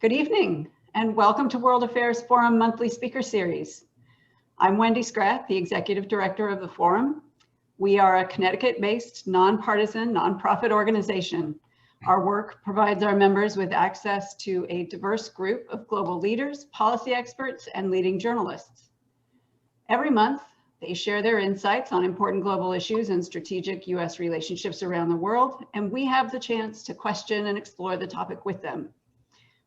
Good evening, and welcome to World Affairs Forum Monthly Speaker Series. I'm Wendy Scratt, the Executive Director of the Forum. We are a Connecticut-based, nonpartisan, nonprofit organization. Our work provides our members with access to a diverse group of global leaders, policy experts, and leading journalists. Every month, they share their insights on important global issues and strategic U.S. relationships around the world, and we have the chance to question and explore the topic with them.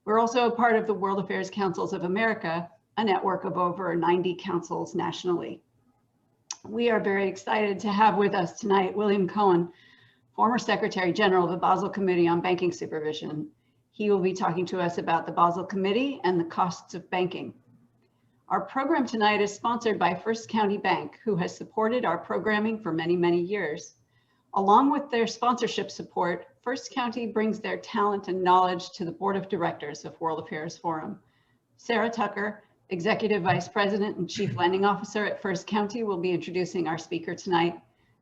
We're also a part of the World Affairs Councils of America, a network of over 90 councils nationally. We are very excited to have with us tonight William Cohen, former Secretary General of the Basel Committee on Banking Supervision. He will be talking to us about the Basel Committee and the costs of banking. Our program tonight is sponsored by First County Bank, who has supported our programming for many, many years. Along with their sponsorship support, First County brings their talent and knowledge to the Board of Directors of World Affairs Forum. Sarah Tucker, Executive Vice President and Chief Lending Officer at First County, will be introducing our speaker tonight.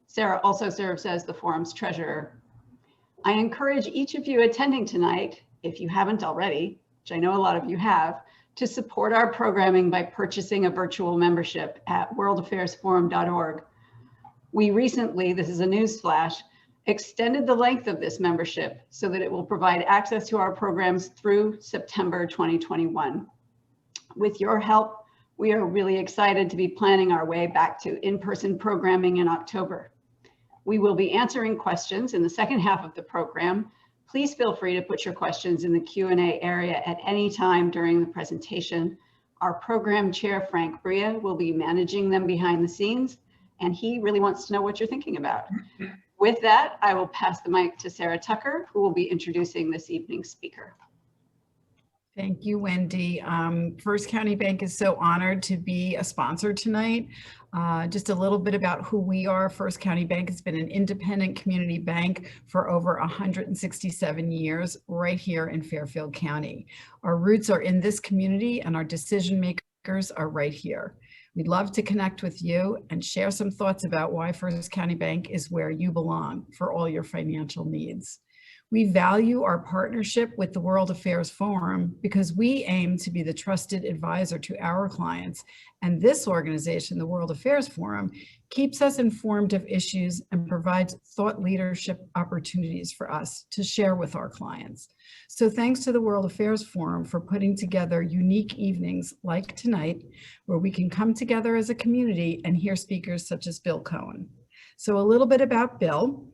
Sarah also serves as the Forum's treasurer. I encourage each of you attending tonight, if you haven't already, which I know a lot of you have, to support our programming by purchasing a virtual membership at worldaffairsforum.org. We recently, this is a news flash, extended the length of this membership so that it will provide access to our programs through September 2021. With your help, we are really excited to be planning our way back to in-person programming in October. We will be answering questions in the second half of the program. Please feel free to put your questions in the Q&A area at any time during the presentation. Our program chair, Frank Bria, will be managing them behind the scenes, and he really wants to know what you're thinking about. With that, I will pass the mic to Sarah Tucker, who will be introducing this evening's speaker. Thank you, Wendy. First County Bank is so honored to be a sponsor tonight. Just a little bit about who we are. First County Bank has been an independent community bank for over 167 years right here in Fairfield County. Our roots are in this community and our decision makers are right here. We'd love to connect with you and share some thoughts about why First County Bank is where you belong for all your financial needs. We value our partnership with the World Affairs Forum because we aim to be the trusted advisor to our clients. And this organization, the World Affairs Forum, keeps us informed of issues and provides thought leadership opportunities for us to share with our clients. So thanks to the World Affairs Forum for putting together unique evenings like tonight, where we can come together as a community and hear speakers such as Bill Cohen. So a little bit about Bill.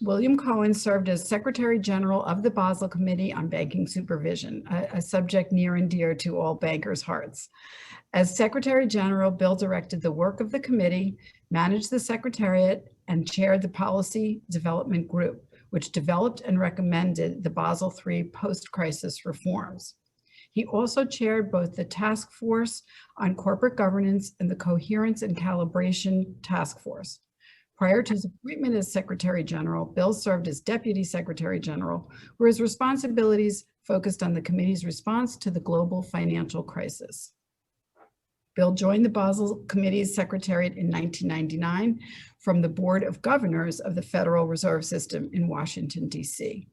William Cohen served as Secretary General of the Basel Committee on Banking Supervision, a subject near and dear to all bankers' hearts. As Secretary General, Bill directed the work of the committee, managed the Secretariat, and chaired the Policy Development Group, which developed and recommended the Basel III post-crisis reforms. He also chaired both the Task Force on Corporate Governance and the Coherence and Calibration Task Force. Prior to his appointment as Secretary General, Bill served as Deputy Secretary General, where his responsibilities focused on the committee's response to the global financial crisis. Bill joined the Basel Committee's Secretariat in 1999 from the Board of Governors of the Federal Reserve System in Washington, D.C.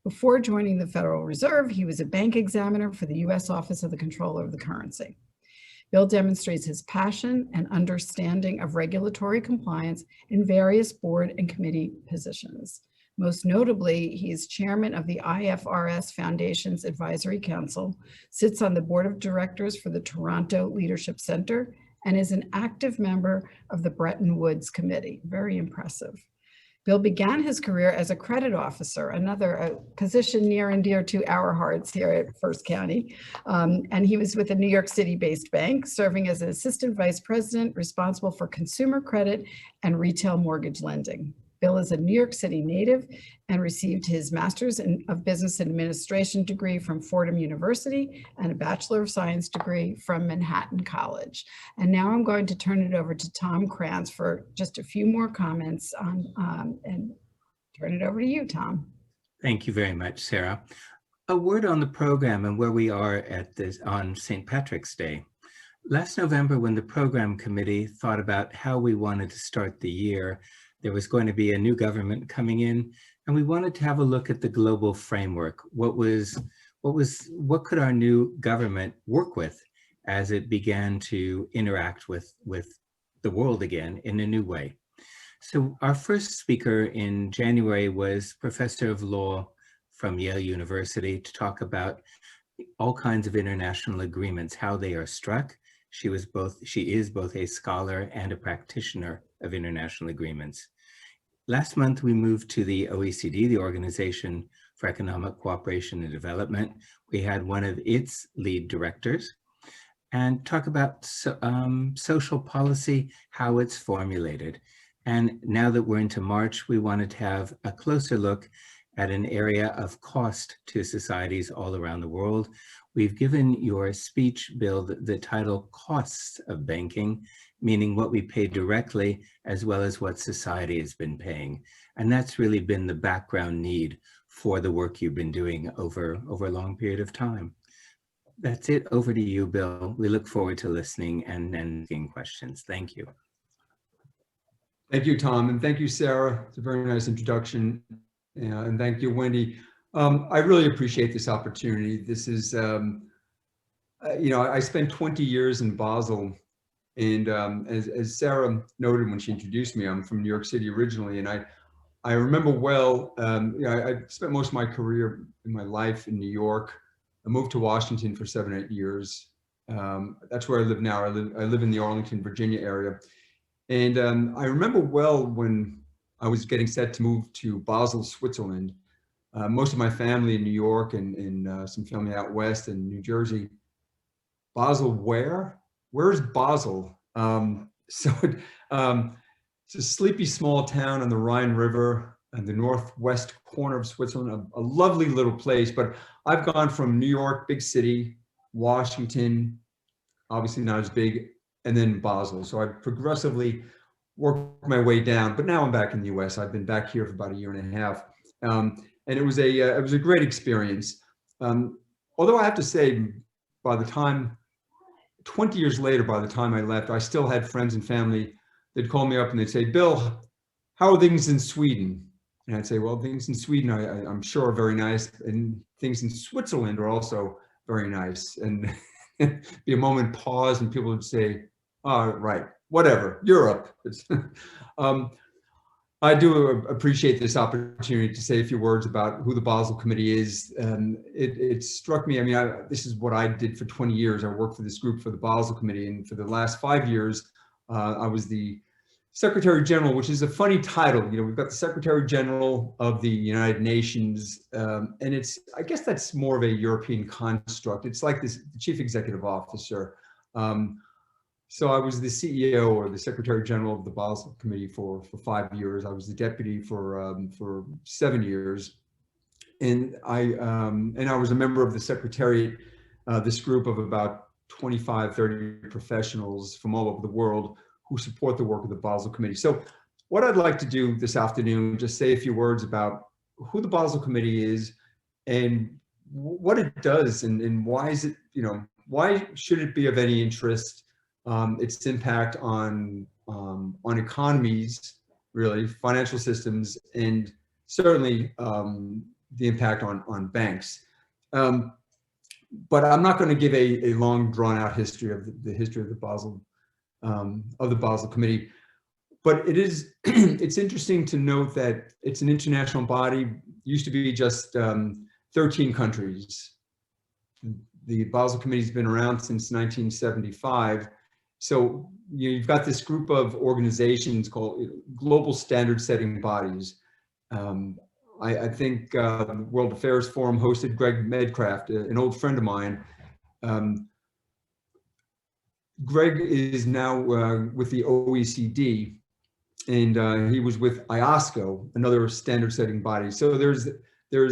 Before joining the Federal Reserve, he was a bank examiner for the U.S. Office of the Comptroller of the Currency. Bill demonstrates his passion and understanding of regulatory compliance in various board and committee positions. Most notably, he is chairman of the IFRS Foundation's Advisory Council, sits on the board of directors for the Toronto Leadership Center, and is an active member of the Bretton Woods Committee. Very impressive. Bill began his career as a credit officer, another position near and dear to our hearts here at First County. And he was with a New York City-based bank, serving as an assistant vice president responsible for consumer credit and retail mortgage lending. Bill is a New York City native and received his Master's of Business Administration degree from Fordham University and a Bachelor of Science degree from Manhattan College. And now I'm going to turn it over to Tom Krantz for just a few more comments on, and turn it over to you, Tom. Thank you very much, Sarah. A word on the program and where we are at this on St. Patrick's Day. Last November, when the program committee thought about how we wanted to start the year, there was going to be a new government coming in, and we wanted to have a look at the global framework. What was what could our new government work with as it began to interact with the world again in a new way. So our first speaker in January was Professor of Law from Yale University to talk about all kinds of international agreements, how they are struck. She is both a scholar and a practitioner of international agreements. Last month, we moved to the OECD, the Organization for Economic Cooperation and Development. We had one of its lead directors and talk about social policy, how it's formulated. And now that we're into March, we wanted to have a closer look at an area of cost to societies all around the world. We've given your speech, Bill, the title Costs of Banking, meaning what we pay directly as well as what society has been paying. And that's really been the background need for the work you've been doing over a long period of time. That's it. Over to you, Bill. We look forward to listening and asking questions. Thank you. Thank you, Tom, and thank you, Sarah. It's a very nice introduction. And thank you, Wendy. I really appreciate this opportunity. This is, I spent 20 years in Basel, and as Sarah noted when she introduced me, I'm from New York City originally, and I remember well, I spent most of my career in my life in New York. I moved to Washington for 7 or 8 years. That's where I live now. I live in the Arlington, Virginia area. And I remember well when I was getting set to move to Basel, Switzerland. Most of my family in New York and some family out west in New Jersey. Basel, where? Where's Basel? It's a sleepy small town on the Rhine River and the northwest corner of Switzerland, a lovely little place. But I've gone from New York, big city, Washington, obviously not as big, and then Basel. So I've progressively worked my way down, but now I'm back in the US. I've been back here for about 1.5 years. And it was a great experience. Although I have to say, by the time, 20 years later, by the time I left, I still had friends and family. They'd call me up and they'd say, Bill, how are things in Sweden? And I'd say, well, things in Sweden, I'm sure are very nice. And things in Switzerland are also very nice. And be a moment pause and people would say, oh, right, whatever, Europe. I do appreciate this opportunity to say a few words about who the Basel Committee is. It struck me, this is what I did for 20 years. I worked for this group for the Basel Committee, and for the last 5 years, I was the Secretary General, which is a funny title. We've got the Secretary General of the United Nations, and I guess that's more of a European construct. It's like the Chief Executive Officer. So I was the CEO or the Secretary General of the Basel Committee for 5 years. I was the deputy for 7 years, and I was a member of the Secretariat, this group of about 25, 30 professionals from all over the world who support the work of the Basel Committee. So what I'd like to do this afternoon, just say a few words about who the Basel Committee is and what it does and why is it, why should it be of any interest, its impact on economies, really, financial systems, and certainly the impact on banks. But I'm not going to give a long drawn out history of the history of the Basel Committee. But it is, it's interesting to note that it's an international body, used to be just 13 countries. The Basel Committee's been around since 1975. So you've got this group of organizations called global standard setting bodies. I think the World Affairs Forum hosted Greg Medcraft, an old friend of mine. Greg is now with the OECD, and he was with IOSCO, another standard setting body. So there's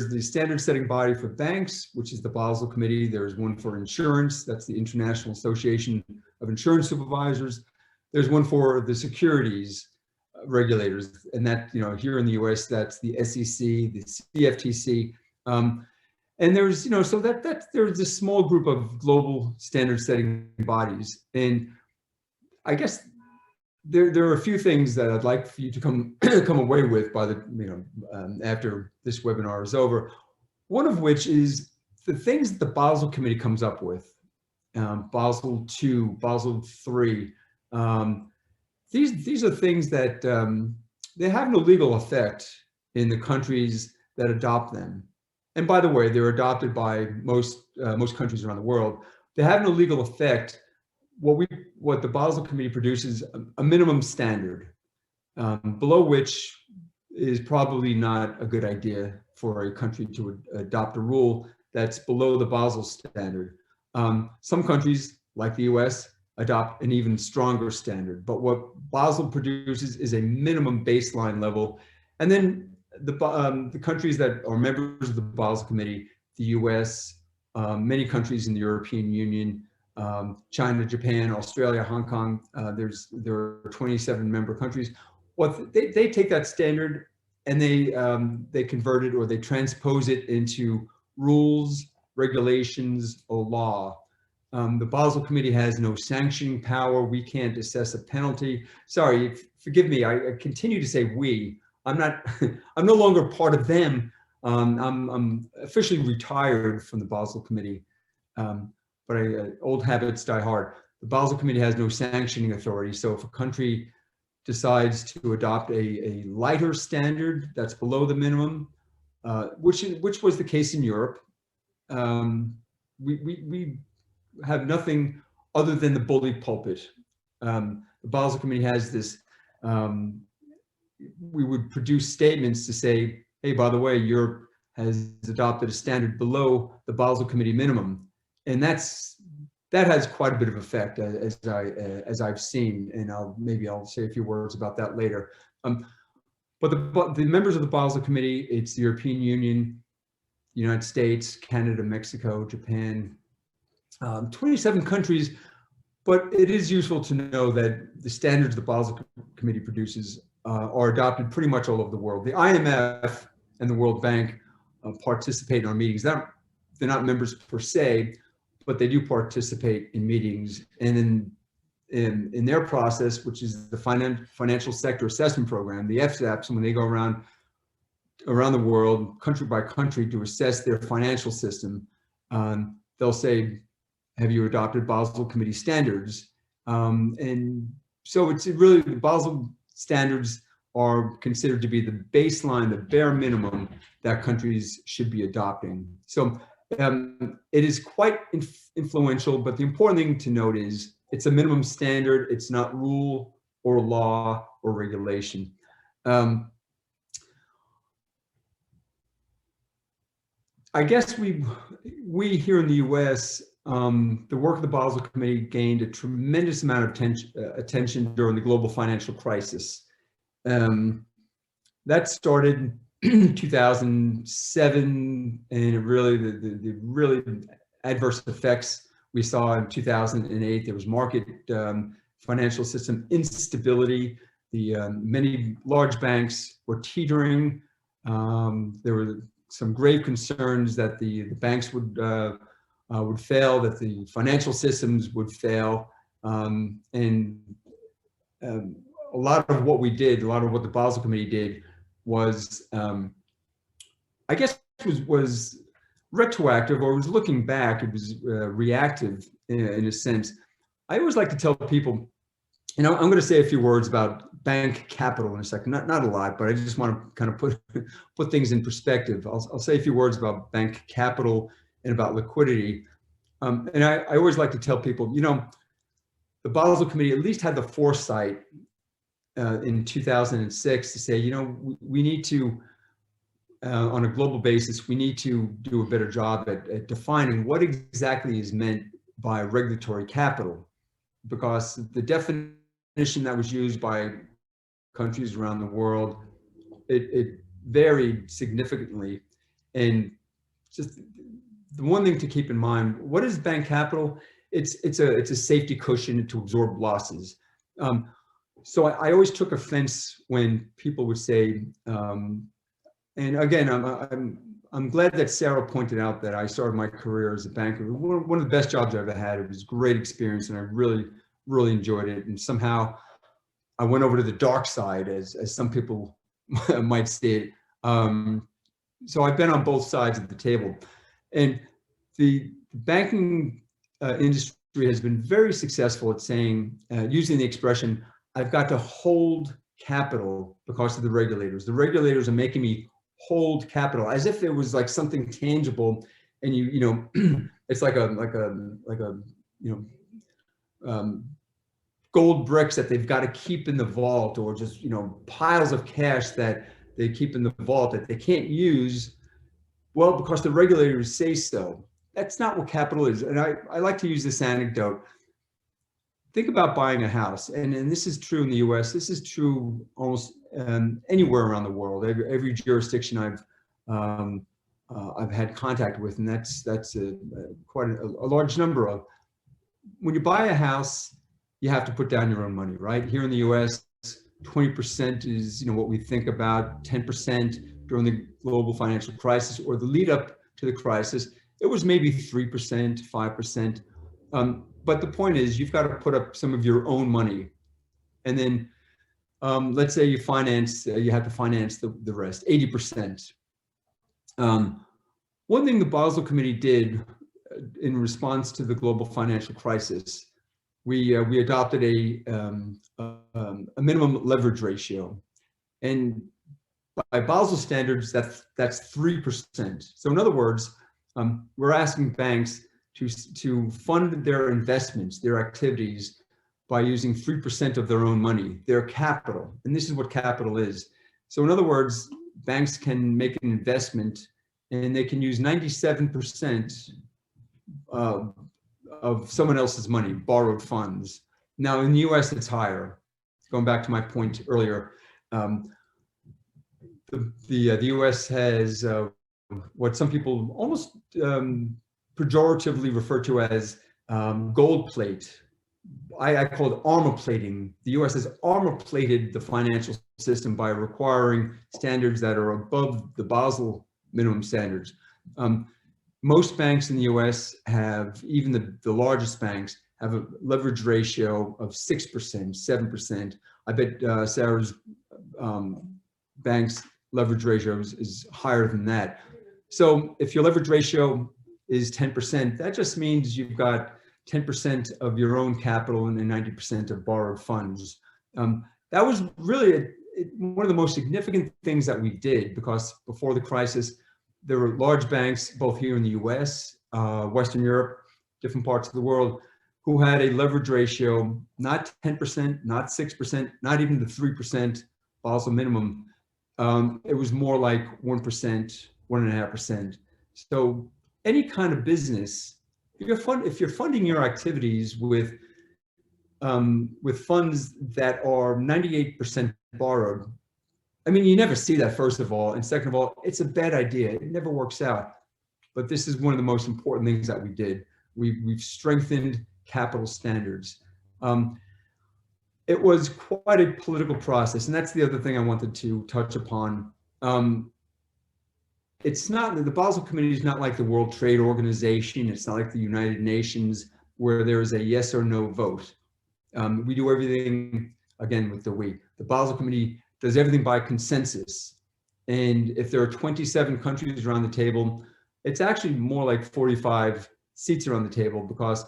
the standard setting body for banks, which is the Basel Committee. There's one for insurance, that's the International Association of Insurance Supervisors. There's one for the securities regulators, and that, here in the US, that's the SEC, the CFTC. And there's, so there's this small group of global standard setting bodies. And I guess there are a few things that I'd like for you to come away with by the, after this webinar is over. One of which is the things that the Basel Committee comes up with, Basel II, Basel III, these are things that they have no legal effect in the countries that adopt them. And by the way, they're adopted by most countries around the world. They have no legal effect. What the Basel Committee produces a minimum standard, below which is probably not a good idea for a country to adopt a rule that's below the Basel standard. Some countries, like the US, adopt an even stronger standard. But what Basel produces is a minimum baseline level. And then the countries that are members of the Basel Committee, the US, many countries in the European Union, China, Japan, Australia, Hong Kong, there are 27 member countries. They take that standard and they convert it, or they transpose it into rules, regulations, or law. The Basel Committee has no sanctioning power. We can't assess a penalty. Sorry, forgive me. I continue to say we. I'm not. I'm no longer part of them. I'm officially retired from the Basel Committee. But old habits die hard. The Basel Committee has no sanctioning authority. So if a country decides to adopt a lighter standard that's below the minimum, which was the case in Europe, we have nothing other than the bully pulpit. The Basel Committee has this, we would produce statements to say, hey, by the way, Europe has adopted a standard below the Basel Committee minimum. And that has quite a bit of effect, as I've seen, and maybe I'll say a few words about that later. But the members of the Basel Committee, it's the European Union, the United States, Canada, Mexico, Japan, 27 countries. But it is useful to know that the standards the Basel Committee produces are adopted pretty much all over the world. The IMF and the World Bank participate in our meetings. They're not members per se, but they do participate in meetings. And in their process, which is the Financial Sector Assessment Program, the FSAPs, when they go around the world, country by country, to assess their financial system, they'll say, have you adopted Basel Committee standards? And so it's really, the Basel standards are considered to be the baseline, the bare minimum that countries should be adopting. So it is quite influential, but the important thing to note is it's a minimum standard. It's not rule or law or regulation. I guess we here in the US, the work of the Basel Committee gained a tremendous amount of attention during the global financial crisis. That started in 2007, and really the really adverse effects we saw in 2008. There was market financial system instability. Many large banks were teetering. There were some grave concerns that the banks would fail, that the financial systems would fail, and a lot of what we did, a lot of what the Basel Committee did, was I guess was retroactive, or was looking back. It was reactive in a sense. I always like to tell people, I'm going to say a few words about bank capital in a second. Not a lot, but I just want to kind of put things in perspective. I'll say a few words about bank capital and about liquidity. And I always like to tell people, the Basel Committee at least had the foresight in 2006 to say, we need to, on a global basis, we need to do a better job at defining what exactly is meant by regulatory capital, because the definition that was used by countries around the world, it varied significantly. And just the one thing to keep in mind, what is bank capital? It's a safety cushion to absorb losses. So I always took offense when people would say, and again, I'm glad that Sarah pointed out that I started my career as a banker. One of the best jobs I ever had. It was a great experience, and I really enjoyed it. And somehow I went over to the dark side, as some people might say it. So I've been on both sides of the table. And the banking industry has been very successful at saying, using the expression, I've got to hold capital because of the regulators. The regulators are making me hold capital, as if it was like something tangible, and you know, it's like a gold bricks that they've got to keep in the vault, or just, you know, piles of cash that they keep in the vault that they can't use, well, because the regulators say so. That's not what capital is. And I like to use this anecdote. Think about buying a house, and this is true in the US, this is true almost anywhere around the world, every jurisdiction I've had contact with, and that's quite a large number of. When you buy a house, you have to put down your own money, right? Here in the US, 20% is, you know, what we think about. 10% during the global financial crisis, or the lead up to the crisis, it was maybe 3%, 5%. But the point is, you've got to put up some of your own money, and then let's say you have to finance the rest, 80%. One thing the Basel Committee did in response to the global financial crisis, we adopted a minimum leverage ratio, and by Basel standards, that's 3%. So in other words, we're asking banks to fund their investments, their activities, by using 3% of their own money, their capital. And this is what capital is. So in other words, banks can make an investment and they can use 97% of someone else's money, borrowed funds. Now in the US, it's higher. Going back to my point earlier, the US has what some people almost pejoratively refer to as gold plate. I call it armor plating. The US has armor plated the financial system by requiring standards that are above the Basel minimum standards. Most banks in the US have, even the largest banks, have a leverage ratio of 6%, 7%. I bet Sarah's bank's leverage ratio is higher than that. So if your leverage ratio is 10%, that just means you've got 10% of your own capital and then 90% of borrowed funds. That was really one of the most significant things that we did, because before the crisis, there were large banks, both here in the US, Western Europe, different parts of the world, who had a leverage ratio, not 10%, not 6%, not even the 3% Basel minimum. It was more like 1%, 1.5%. So any kind of business, if you're funding your activities with funds that are 98% borrowed, I mean, you never see that, first of all, and second of all, it's a bad idea. It never works out. But this is one of the most important things that we did. We've strengthened capital standards. It was quite a political process, and that's the other thing I wanted to touch upon. It's not, the Basel Committee is not like the World Trade Organization. It's not like the United Nations, where there is a yes or no vote. We do everything, again, with the we. The Basel Committee does everything by consensus. And if there are 27 countries around the table, it's actually more like 45 seats around the table, because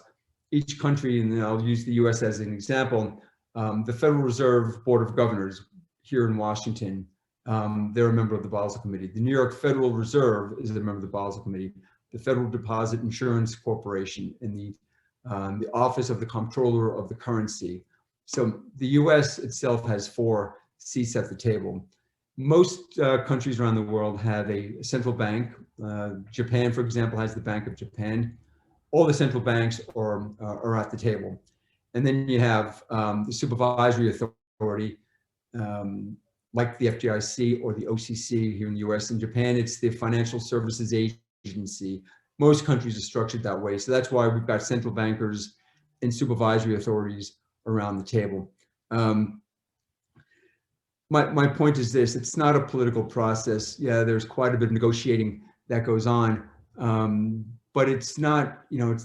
each country, and I'll use the US as an example, the Federal Reserve Board of Governors here in Washington, they're a member of the Basel Committee. The New York Federal Reserve is a member of the Basel Committee. The Federal Deposit Insurance Corporation, and the Office of the Comptroller of the Currency. So the US itself has 4 seats at the table. Most countries around the world have a central bank. Japan, for example, has the Bank of Japan. All the central banks are at the table. And then you have the supervisory authority, like the FDIC or the OCC here in the US. In Japan, it's the Financial Services Agency. Most countries are structured that way. So that's why we've got central bankers and supervisory authorities around the table. My point is this: it's not a political process. Yeah, there's quite a bit of negotiating that goes on, but it's not,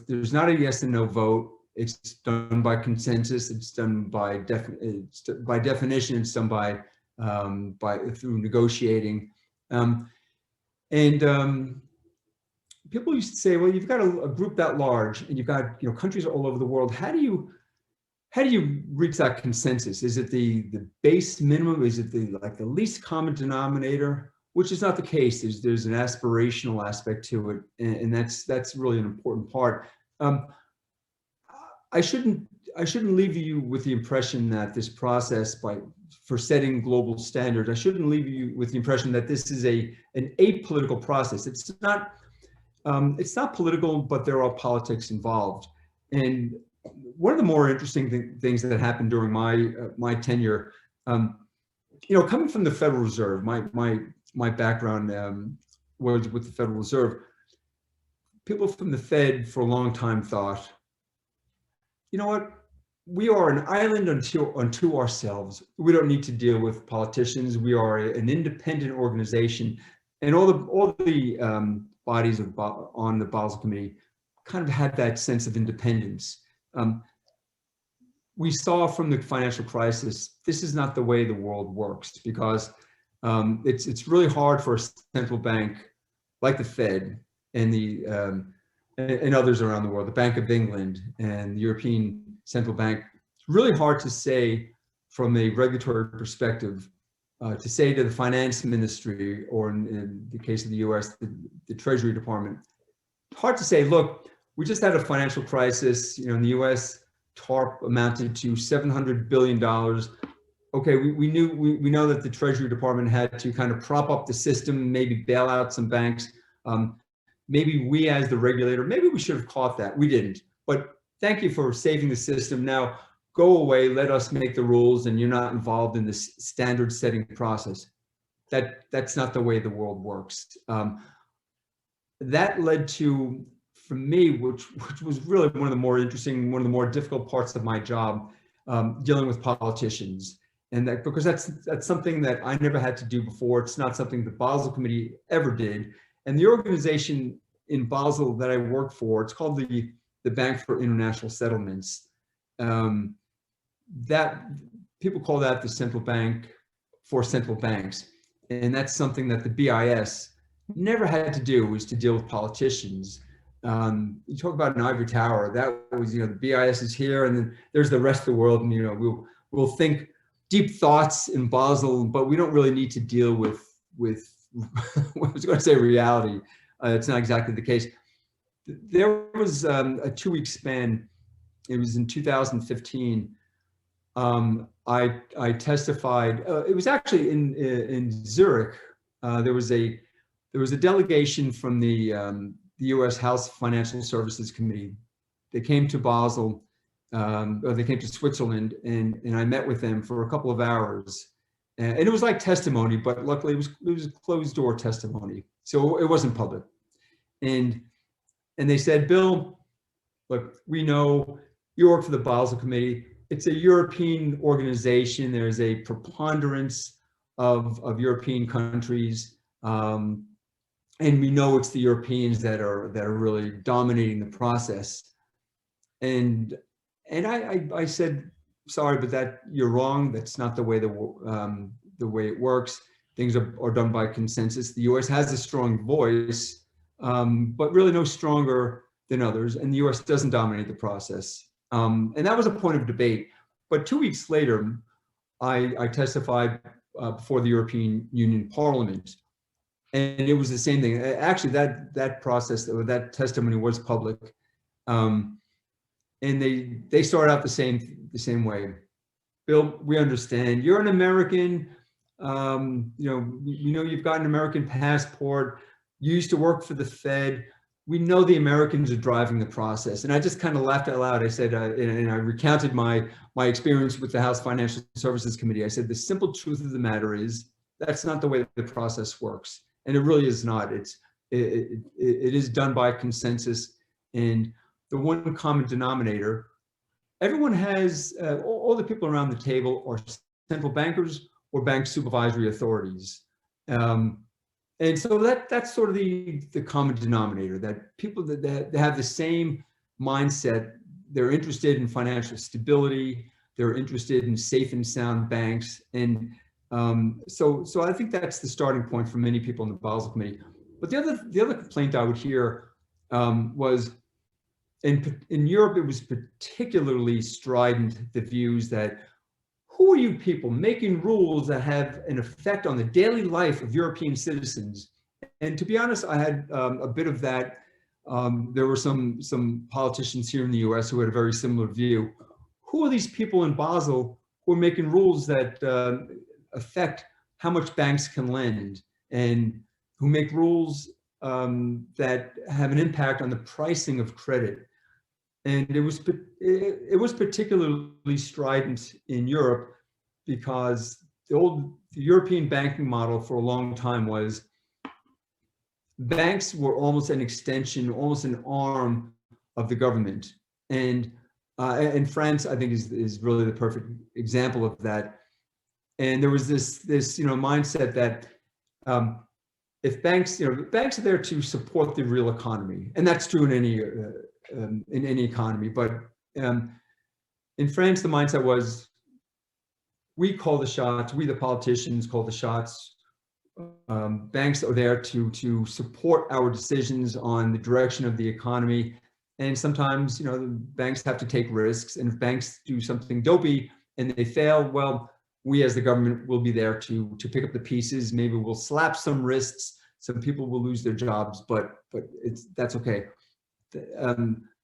there's not a yes and no vote. It's done by consensus. It's done by definition. It's done through negotiating, and people used to say, well, you've got a group that large and you've got, countries all over the world. How do you reach that consensus? Is it the base minimum? Is it the least common denominator? Which is not the case. There's an aspirational aspect to it, and that's really an important part. I shouldn't leave you with the impression that this process for setting global standards, I shouldn't leave you with the impression that this is an apolitical process. It's not political, but there are politics involved. And one of the more interesting things that happened during my tenure, coming from the Federal Reserve, my background was with the Federal Reserve. People from the Fed for a long time thought, you know what? We are an island unto ourselves. We don't need to deal with politicians. We are an independent organization, and all the bodies on the Basel Committee kind of had that sense of independence. We saw from the financial crisis, this is not the way the world works, because it's really hard for a central bank like the Fed and others around the world, the Bank of England and the European Central Bank. It's really hard to say from a regulatory perspective, to say to the finance ministry, or in the case of the US, the Treasury Department, hard to say, look, we just had a financial crisis, in the US, TARP amounted to $700 billion. Okay, we know that the Treasury Department had to kind of prop up the system, maybe bail out some banks. Maybe we as the regulator, maybe we should have caught that. We didn't, but thank you for saving the system. Now go away, let us make the rules, and you're not involved in this standard setting process. That's not the way the world works. That led to, for me, which was really one of the more interesting, one of the more difficult parts of my job, dealing with politicians. And because that's something that I never had to do before. It's not something the Basel Committee ever did. And the organization in Basel that I work for, it's called the Bank for International Settlements. That people call that the central bank for central banks. And that's something that the BIS never had to do, was to deal with politicians. You talk about an ivory tower, that was, the BIS is here, and then there's the rest of the world, and we'll think deep thoughts in Basel, but we don't really need to deal with I was going to say reality. It's not exactly the case. There was a 2-week span. It was in 2015. I testified. It was actually in Zurich. There was a delegation from the U.S. House Financial Services Committee. They came to Basel, or they came to Switzerland, and I met with them for a couple of hours. And it was like testimony, but luckily it was closed door testimony, so it wasn't public. And they said, Bill, look, we know you work for the Basel Committee. It's a European organization. There's a preponderance of European countries, and we know it's the Europeans that are really dominating the process. And I said, sorry, but you're wrong. That's not the way the way it works. Things are done by consensus. The U.S. has a strong voice, but really no stronger than others. And the U.S. doesn't dominate the process. And that was a point of debate. But 2 weeks later, I testified before the European Union Parliament, and it was the same thing. Actually, that process, or that testimony, was public. And they started out the same way. Bill, we understand you're an American. We know you've got an American passport. You used to work for the Fed. We know the Americans are driving the process. And I just kind of laughed out loud. I said, and I recounted my experience with the House Financial Services Committee. I said, the simple truth of the matter is that's not the way the process works. And it really is not. It is done by consensus. And the one common denominator, everyone has, all the people around the table are central bankers or bank supervisory authorities. And so that's sort of the common denominator, that people that have the same mindset. They're interested in financial stability. They're interested in safe and sound banks. And so I think that's the starting point for many people in the Basel Committee. But the other complaint I would hear was in Europe, it was particularly strident, the views that who are you people making rules that have an effect on the daily life of European citizens? And to be honest, I had a bit of that. There were some politicians here in the US who had a very similar view. Who are these people in Basel who are making rules that affect how much banks can lend, and who make rules that have an impact on the pricing of credit? And it was particularly strident in Europe because the European banking model for a long time was banks were almost an extension, almost an arm of the government. And France, I think, is really the perfect example of that. And there was this mindset that if banks, banks are there to support the real economy, and that's true in any economy. But in France, the mindset was, we call the shots, we the politicians call the shots. Banks are there to support our decisions on the direction of the economy. And sometimes, the banks have to take risks. And if banks do something dopey and they fail, well, we as the government will be there to pick up the pieces. Maybe we'll slap some wrists. Some people will lose their jobs, but that's okay.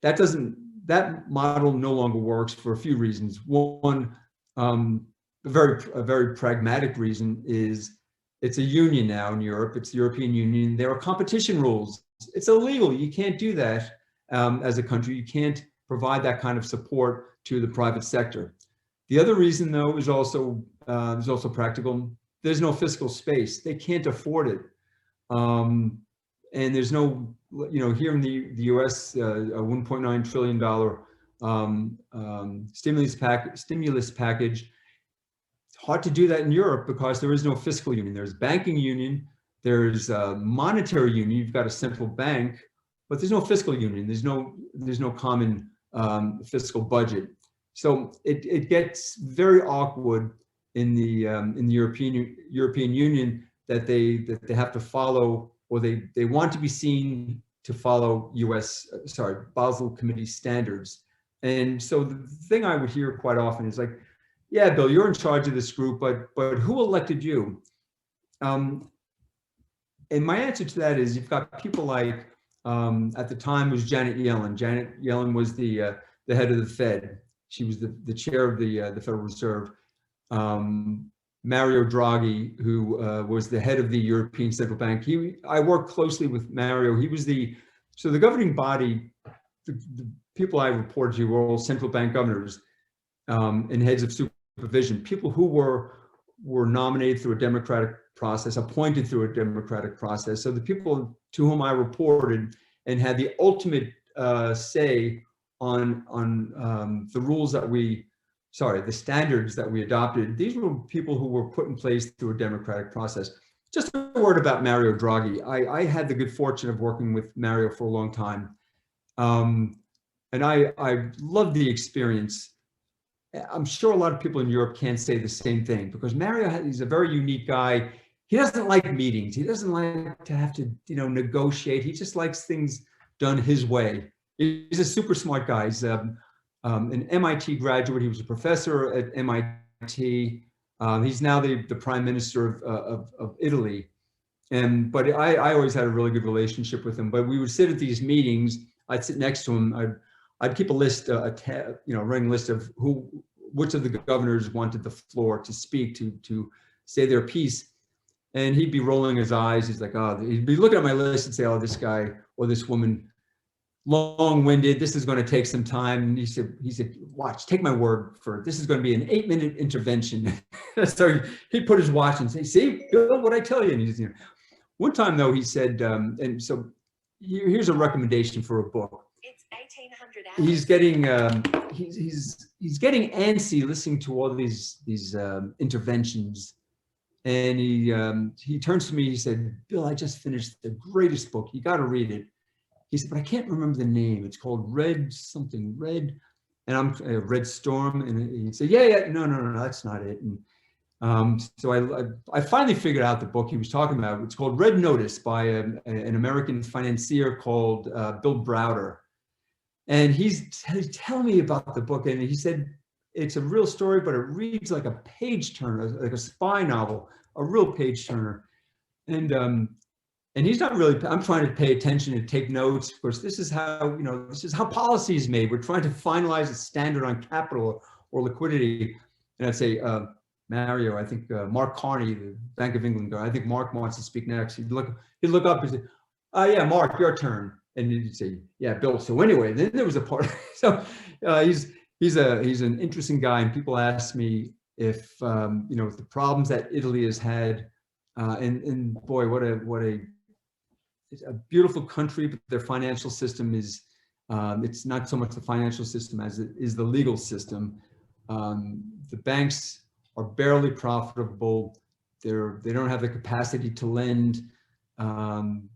That model no longer works for a few reasons. One, a very pragmatic reason is it's a union now in Europe. It's the European Union. There are competition rules. It's illegal. You can't do that as a country. You can't provide that kind of support to the private sector. The other reason, though, is also practical. There's no fiscal space. They can't afford it. And there's no, here in the U.S., a $1.9 trillion stimulus package. It's hard to do that in Europe because there is no fiscal union. There's banking union, there's a monetary union. You've got a central bank, but there's no fiscal union. There's no common fiscal budget. So it gets very awkward in the European Union that they have to follow, or they want to be seen to follow Basel Committee standards. And so the thing I would hear quite often is like, yeah, Bill, you're in charge of this group, but who elected you? And my answer to that is, you've got people like, at the time it was Janet Yellen. Janet Yellen was the head of the Fed. She was the chair of the Federal Reserve. Mario Draghi, who was the head of the European Central Bank. I worked closely with Mario. He was the governing body. The people I reported to were all central bank governors and heads of supervision, people who were nominated through a democratic process, appointed through a democratic process. So the people to whom I reported and had the ultimate say on the rules that the standards that we adopted, these were people who were put in place through a democratic process. Just a word about Mario Draghi. I had the good fortune of working with Mario for a long time. And I loved the experience. I'm sure a lot of people in Europe can't say the same thing, because Mario, he's a very unique guy. He doesn't like meetings. He doesn't like to have to, negotiate. He just likes things done his way. He's a super smart guy. He's an MIT graduate. He was a professor at MIT. He's now the prime minister of Italy. But I always had a really good relationship with him. But we would sit at these meetings. I'd sit next to him. I'd keep a list, running list of which of the governors wanted the floor to speak, to say their piece. And he'd be rolling his eyes. He's like, he'd be looking at my list and say, oh, this guy or this woman, long-winded, this is going to take some time. And he said, watch, take my word for it. This is going to be an 8-minute intervention. So he'd put his watch and say, see, Bill, what I tell you. And he's, one time though, he said, and so here's a recommendation for a book. It's 1800 hours. He's getting antsy listening to all these interventions. And he turns to me, he said, Bill, I just finished the greatest book. You got to read it. He said, but I can't remember the name. It's called Red. And I'm Red Storm. And he said, yeah, no, that's not it. And So I finally figured out the book he was talking about. It's called Red Notice by an American financier called Bill Browder. And he's telling me about the book, and he said it's a real story, but it reads like a page turner, like a spy novel, a real page turner. And he's not really, I'm trying to pay attention and take notes. Of course, this is how, this is how policy is made. We're trying to finalize a standard on capital or liquidity. And I'd say, Mario, I think Mark Carney, the Bank of England guy, I think Mark wants to speak next. He'd look up and say, yeah, Mark, your turn. And he'd say, yeah, Bill. So anyway, then there was a part. So he's an interesting guy. And people ask me if, the problems that Italy has had, and boy, it's a beautiful country, but their financial system is, it's not so much the financial system as it is the legal system. The banks are barely profitable. They don't have the capacity to lend.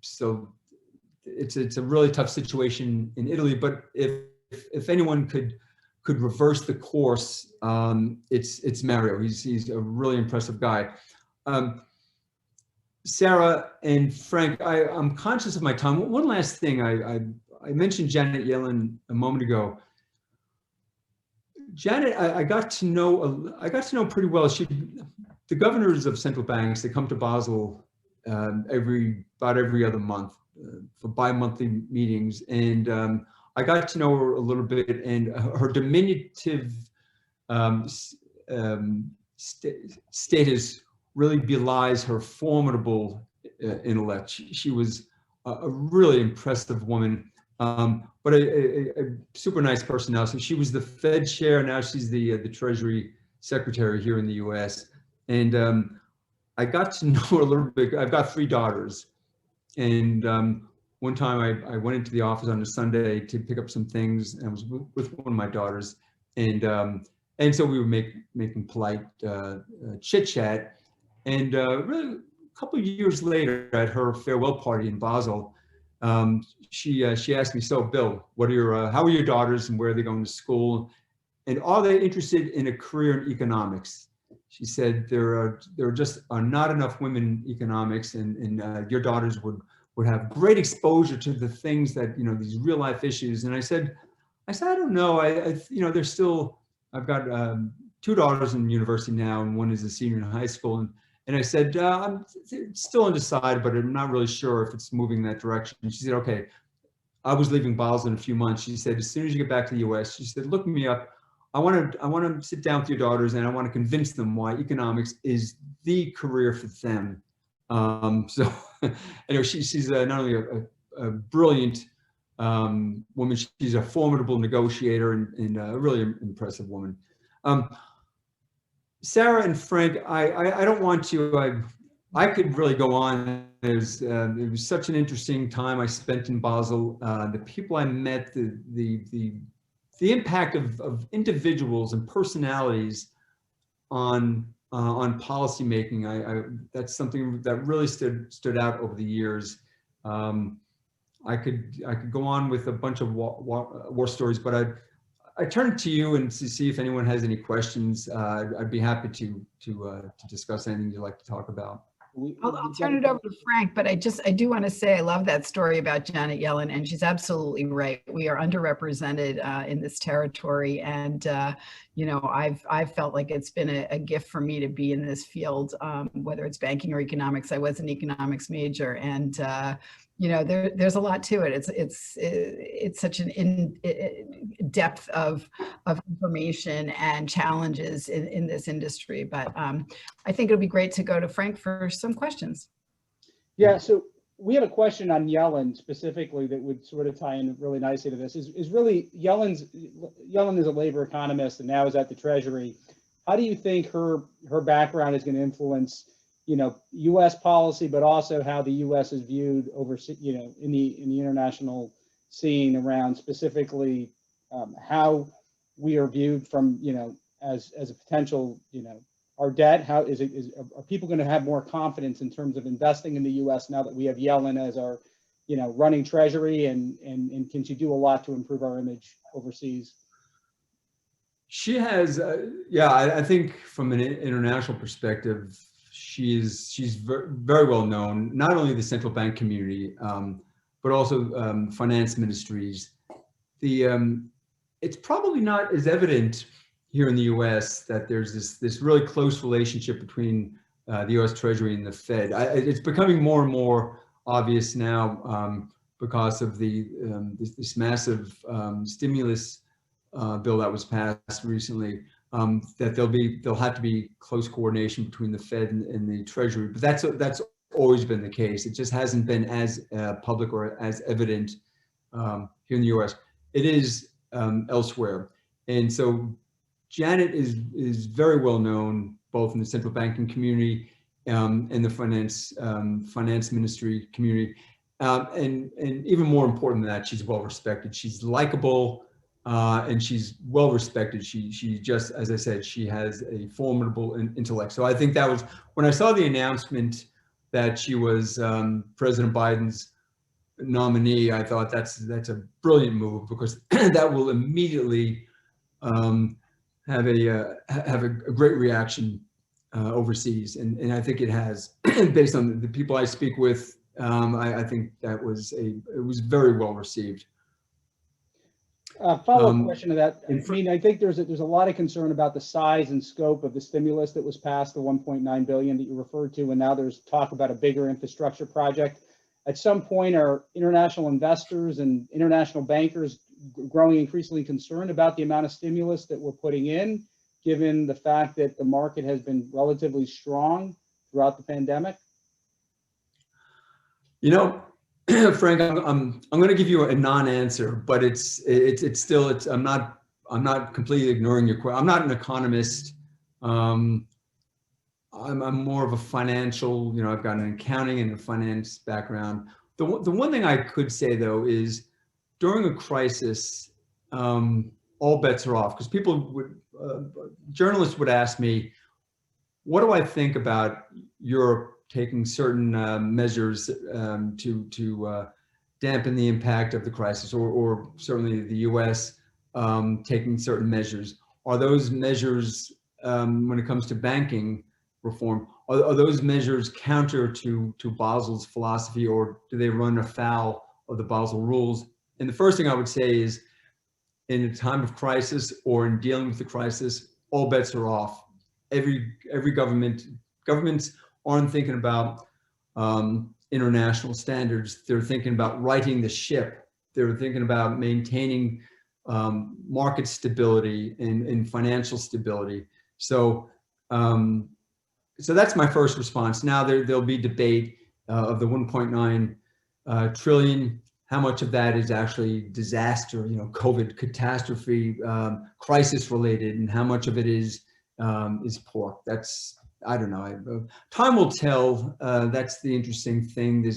So it's a really tough situation in Italy, but if anyone could reverse the course, it's Mario. He's a really impressive guy. Sarah and Frank, I'm conscious of my time. One last thing, I mentioned Janet Yellen a moment ago. Janet, I got to know pretty well. The governors of central banks, they come to Basel about every other month for bi-monthly meetings, and I got to know her a little bit, and her diminutive status really belies her formidable intellect. She was a really impressive woman, but a super nice person now. So she was the Fed chair. Now she's the Treasury Secretary here in the U.S. And I got to know her a little bit. I've got 3 daughters. And one time I went into the office on a Sunday to pick up some things, and I was with one of my daughters. And so we were making polite chit chat. And really, a couple of years later, at her farewell party in Basel, she asked me, "So, Bill, how are your daughters, and where are they going to school, and are they interested in a career in economics?" She said, "There just are not enough women in economics, and your daughters would have great exposure to the things that these real life issues." And I said, I don't know. They're still. I've got 2 daughters in university now, and one is a senior in high school. And I said, I'm still undecided, but I'm not really sure if it's moving in that direction. And she said, okay. I was leaving Basel in a few months. She said, as soon as you get back to the US, she said, look me up. I want to sit down with your daughters, and I want to convince them why economics is the career for them. So anyway, she's not only a brilliant woman, she's a formidable negotiator and a really impressive woman. Sarah and Frank, I don't want to, I could really go on. It was such an interesting time I spent in Basel. The people I met, the impact of individuals and personalities on policymaking, that's something that really stood out over the years. I could go on with a bunch of war stories, but I turn to you and to see if anyone has any questions. I'd be happy to discuss anything you'd like to talk about. I'll turn it over to Frank, but I do want to say I love that story about Janet Yellen, and she's absolutely right. We are underrepresented in this territory, and I've felt like it's been a gift for me to be in this field, whether it's banking or economics. I was an economics major, and there's a lot to it. It's such an in depth of information and challenges in this industry. But I think it'll be great to go to Frank for some questions. Yeah, so we have a question on Yellen specifically that would sort of tie in really nicely to this. Is really Yellen is a labor economist and now is at the Treasury. How do you think her background is going to influence U.S. policy, but also how the U.S. is viewed over, in the international scene around specifically how we are viewed from, as a potential, our debt? How are people going to have more confidence in terms of investing in the U.S. now that we have Yellen as our, running Treasury, and can she do a lot to improve our image overseas? She has, yeah, I think from an international perspective, she's very well known, not only the central bank community, but also finance ministries. It's probably not as evident here in the U.S. that there's this really close relationship between the U.S. Treasury and the Fed. It's becoming more and more obvious now because of this massive stimulus bill that was passed recently, that there'll have to be close coordination between the Fed and the Treasury. But that's always been the case. It just hasn't been as public or as evident here in the U.S. It is elsewhere, and so Janet is very well known both in the central banking community and the finance ministry community, and even more important than that, she's well respected. She's likable. And she's well respected. She just, as I said, she has a formidable intellect. So I think that was, when I saw the announcement that she was President Biden's nominee, I thought that's a brilliant move, because that will immediately have a great reaction overseas, and I think it has, based on the people I speak with. I think it was very well received. Follow-up question to that. I mean, I think there's a lot of concern about the size and scope of the stimulus that was passed, the 1.9 billion that you referred to, and now there's talk about a bigger infrastructure project. At some point, are international investors and international bankers growing increasingly concerned about the amount of stimulus that we're putting in, given the fact that the market has been relatively strong throughout the pandemic? You know, Frank, I'm going to give you a non-answer, but it's still I'm not completely ignoring your question. I'm not an economist. I'm more of a financial. I've got an accounting and a finance background. The one thing I could say though is, during a crisis, all bets are off, because journalists would ask me, what do I think about Europe taking certain measures to dampen the impact of the crisis, or certainly the U.S. Taking certain measures? Are those measures, when it comes to banking reform, are those measures counter to Basel's philosophy, or do they run afoul of the Basel rules? And the first thing I would say is, in a time of crisis or in dealing with the crisis, all bets are off. Every governments aren't thinking about international standards. They're thinking about righting the ship. They're thinking about maintaining market stability and financial stability. So that's my first response. Now there'll be debate of the 1.9 trillion. How much of that is actually disaster, COVID catastrophe, crisis related, and how much of it is pork? I don't know. Time will tell. That's the interesting thing.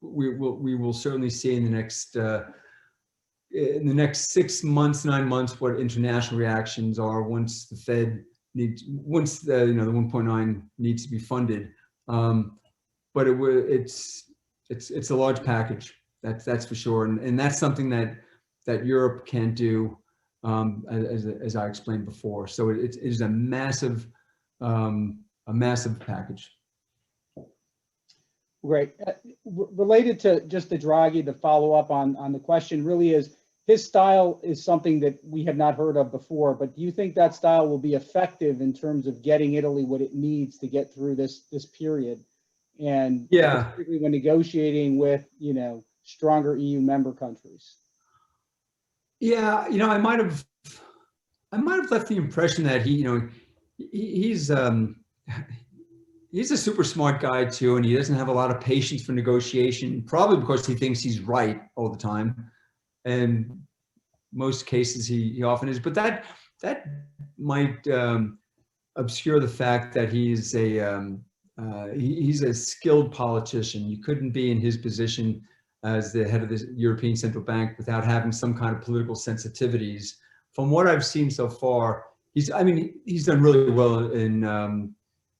We will certainly see in the next 6 months, 9 months, what international reactions are once the Fed once the 1.9 needs to be funded. But it's a large package. That's for sure, and that's something that Europe can't do, as I explained before. So it is a massive package. Great. Related to just the Draghi, the follow up on the question really is, his style is something that we have not heard of before, but do you think that style will be effective in terms of getting Italy what it needs to get through this period? And yeah, particularly when negotiating with, stronger EU member countries. Yeah, I might have left the impression that he's a super smart guy too, and he doesn't have a lot of patience for negotiation, probably because he thinks he's right all the time. And most cases he often is, but that might obscure the fact that he's a skilled politician. You couldn't be in his position as the head of the European Central Bank without having some kind of political sensitivities. From what I've seen so far, he's done really well in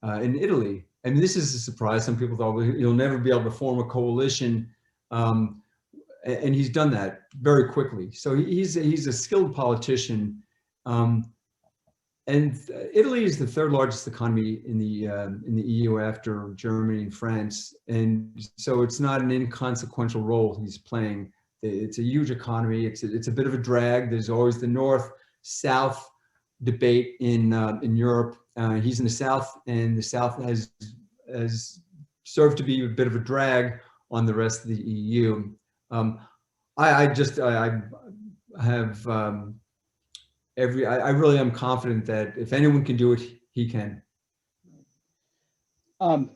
Italy. I mean, this is a surprise. Some people thought he'll never be able to form a coalition, and he's done that very quickly. So he's a skilled politician, And Italy is the third largest economy in the EU after Germany and France, and so it's not an inconsequential role he's playing. It's a huge economy. It's a bit of a drag. There's always the north-south debate in Europe. He's in the south, and the south has served to be a bit of a drag on the rest of the EU. I really am confident that if anyone can do it, he can. So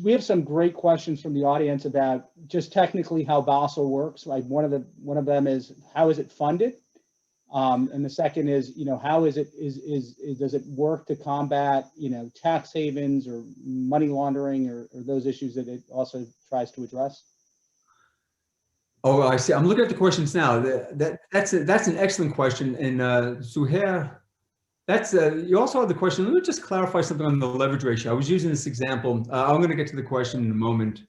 we have some great questions from the audience about just technically how Basel works. Like one of them is, how is it funded? And the second is, how is it does it work to combat, tax havens or money laundering or those issues that it also tries to address? Oh, I see. I'm looking at the questions now. That's an excellent question. And Suhair, you also had the question. Let me just clarify something on the leverage ratio. I was using this example. I'm going to get to the question in a moment.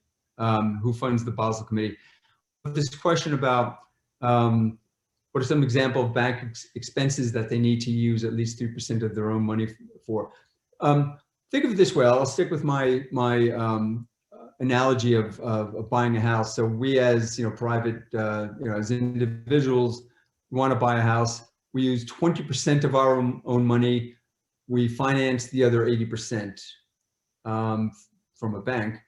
Who funds the Basel Committee? But this question about what are some example of bank expenses that they need to use at least 3% of their own money for? Think of it this way. I'll stick with my analogy of buying a house. So we, as private, as individuals, want to buy a house. We use 20% of our own money. We finance the other 80% from a bank.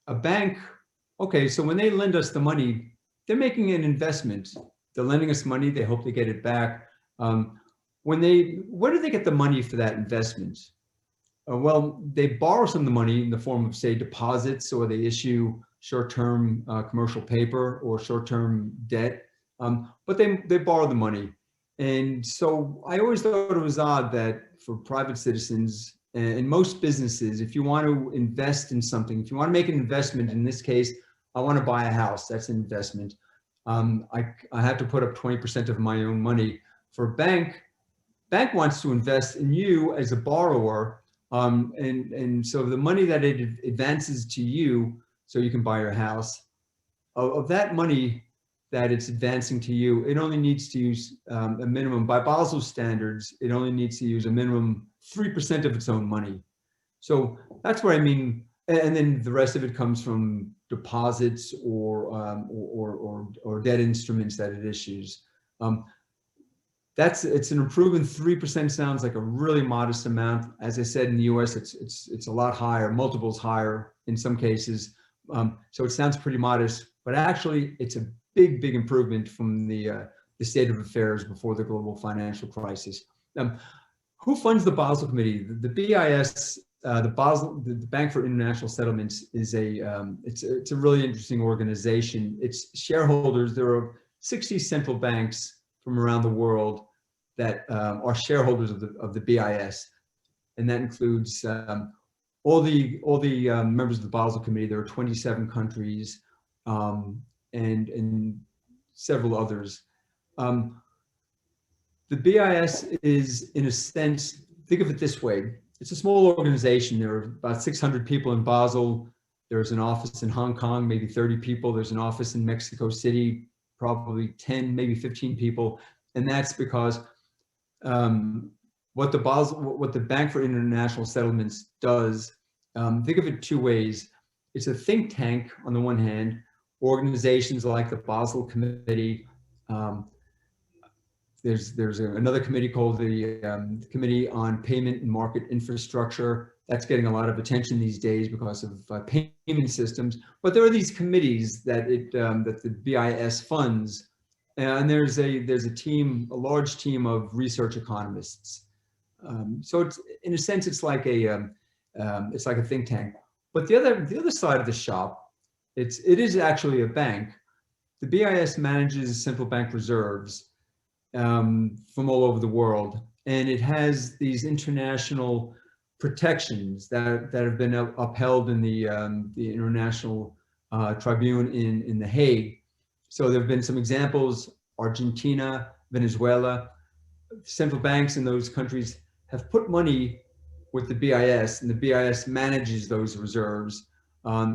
A bank, okay, so when they lend us the money, they're making an investment. They're lending us money. They hope they get it back. Where do they get the money for that investment? Well, they borrow some of the money in the form of, say, deposits, or they issue short-term commercial paper or short-term debt, but they borrow the money. And so I always thought it was odd that for private citizens and most businesses, if you want to invest in something, if you want to make an investment, in this case, I want to buy a house, that's an investment. I have to put up 20% of my own money. For a bank wants to invest in you as a borrower. And so the money that it advances to you so you can buy your house, of that money that it's advancing to you, it only needs to use a minimum, by Basel standards, it only needs to use a minimum 3% of its own money. So that's what I mean. And then the rest of it comes from deposits or debt instruments that it issues. It's an improvement. 3% sounds like a really modest amount. As I said, in the US, it's a lot higher, multiples higher in some cases. So it sounds pretty modest, but actually it's a big improvement from the state of affairs before the global financial crisis. Who funds the Basel Committee? The BIS, the Bank for International Settlements, is it's a really interesting organization. It's shareholders. There are 60 central banks from around the world that are shareholders of the BIS, and that includes all the members of the Basel Committee. There are 27 countries and several others. The BIS is, in a sense, think of it this way. It's a small organization. There are about 600 people in Basel. There's an office in Hong Kong, maybe 30 people. There's an office in Mexico City, probably 10, maybe 15 people. And that's because what the Bank for International Settlements does, think of it two ways. It's a think tank on the one hand, organizations like the Basel Committee. There's another committee called the Committee on Payment and Market Infrastructure. That's getting a lot of attention these days because of payment systems. But there are these committees that that the BIS funds, and there's a large team of research economists. So it's, in a sense, it's like a think tank. But the other side of the shop, it is actually a bank. The BIS manages central bank reserves from all over the world, and it has these international protections that have been upheld in the International Tribunal in The Hague. So there have been some examples: Argentina, Venezuela. Central banks in those countries have put money with the BIS, and the BIS manages those reserves.